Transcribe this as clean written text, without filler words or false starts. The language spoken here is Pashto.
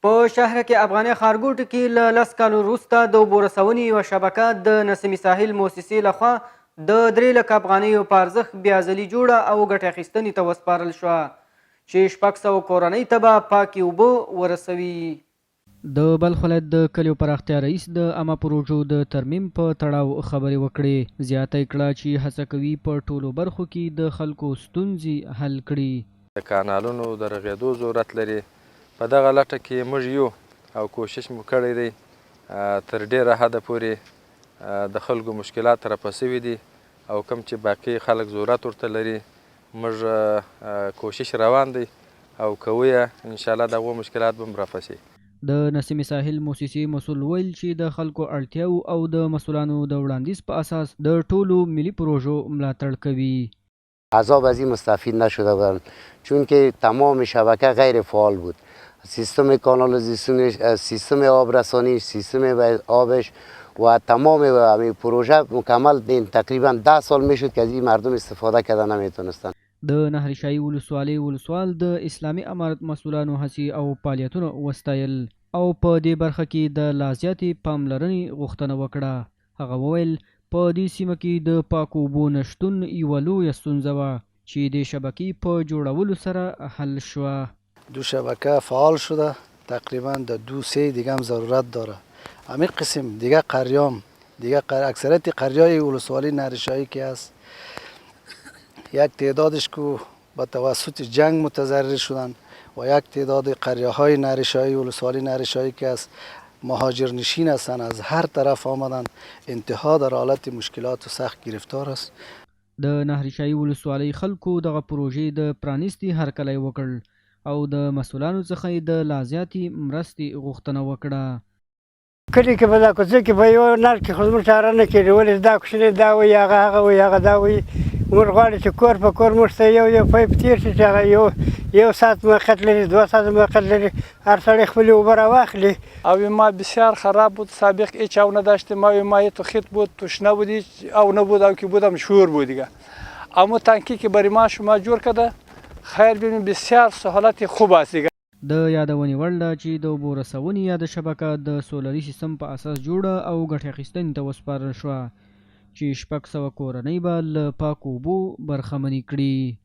په شهر کې افغاني ښارګوټو کې له 10 کالو وروسته د اوبو رسونې یوه شبکه د نسیم ساحل موسسې لخوا د 3 لک افغانیو په ارزښت بیا ځلي جوړه او ګټې اخیستنې ته وسپارل شوه چې 600 کورنۍ ته به پاکې اوبه ورسوي. د بلخ ولایت د کلیو پراختیا رئیس د عامه پروژو د ترمیم په تړاو خبرې وکړې. زیاته یې کړه چې هڅه کوي په ټولو برخو کې د خلکو ستونزې حل کړي. د کانالونو د رغېدو ضرورت لري. په دغه لټه کې موږ یو او کوشش مو کړی دی تر ډېره حده پورې د خلکو مشکلات رفع سوي دي او کوم چې باقي خلک ضرورت ورته لري موږ کوشش روان دی او کوو یې انشاءالله دغو مشکلات به هم رفع شي. د نسیم ساحل موسسې مسؤل ویل چې د خلکو اړتیاو او د مسؤلانو د وړاندیز په اساس د ټولو ملي پروژو ملاتړ کوي. عذاب از این مستفید نشده بودند چون که تمام شبکه غیر فعال بود. سیستم کانالیزاسیون، سیستم آبرسانی، سیستم آبش و تمام همین پروژه مکمل دین تقریبا 10 سال میشد که از این مردم استفاده کردن نمیتونستن. د نهرشاهي ولسوالۍ ولسوال د اسلامي امارت مسؤلانو هڅې او فعالیتونه وستایل او په دې برخه کې د لا زیاتې پاملرنې غوښتنه وکړه. هغه وویل په دې سیمه کې د پاکو اوبو نشتون یوه لویه ستونزه وه چې د شبکې په جوړولو سره حل شوه. دو شبکه فعال شده، تقریبا در 2-3 دیگه هم ضرورت داره. همین قسم دیگه قریام دیگه اکثریت قریای ولسوالی نهرشاهی که هست یک تعدادش که با توسط جنگ متضرر شدن و یک تعداد قریه های نهرشاهی ولسوالی نهرشاهی که هست مهاجر نشین هستند، از هر طرف آمدن. انتها در حالت مشکلات و سخت گرفتار است. د نهرشاهي ولسوالۍ خلکو دغه پروژې د پرانیستي هرکلی وکړ او د مسؤلانو څخه یې د لا زیاتې مرستې غوښتنه وکړه. کلي کې به دا کوڅه کې به یو نل کې خو زموږ چاره نه کېږي، ولې دا کوچنی دا وایي هغه هغه وایي هغه دا وایي. موږ غواړو چې کور په کور موږ ته یو پایپ تېر شي چې هغه یو ساعت موقت لري، 2 ساعت موقت لري، هر سړی خپلې اوبه راواخلي. او ما بسیار خراب بود، سابق هیچ او نداشتیم. ما تو خیت بود، توش نبودی او نبود، او که بودم شور بود دیگه. اما تانکی که برای ما شما جور کرده خیر ببینیم بسیار سهولت خوب است دیگه. د یادونې وړ ده چې د اوبو رسونې یاده شبکه د سولري سیستم په اساس جوړه او ګټې اخیستنې ته وسپارل شوه چې 600 کورنۍ به له پاکو اوبو برخمنې کړي.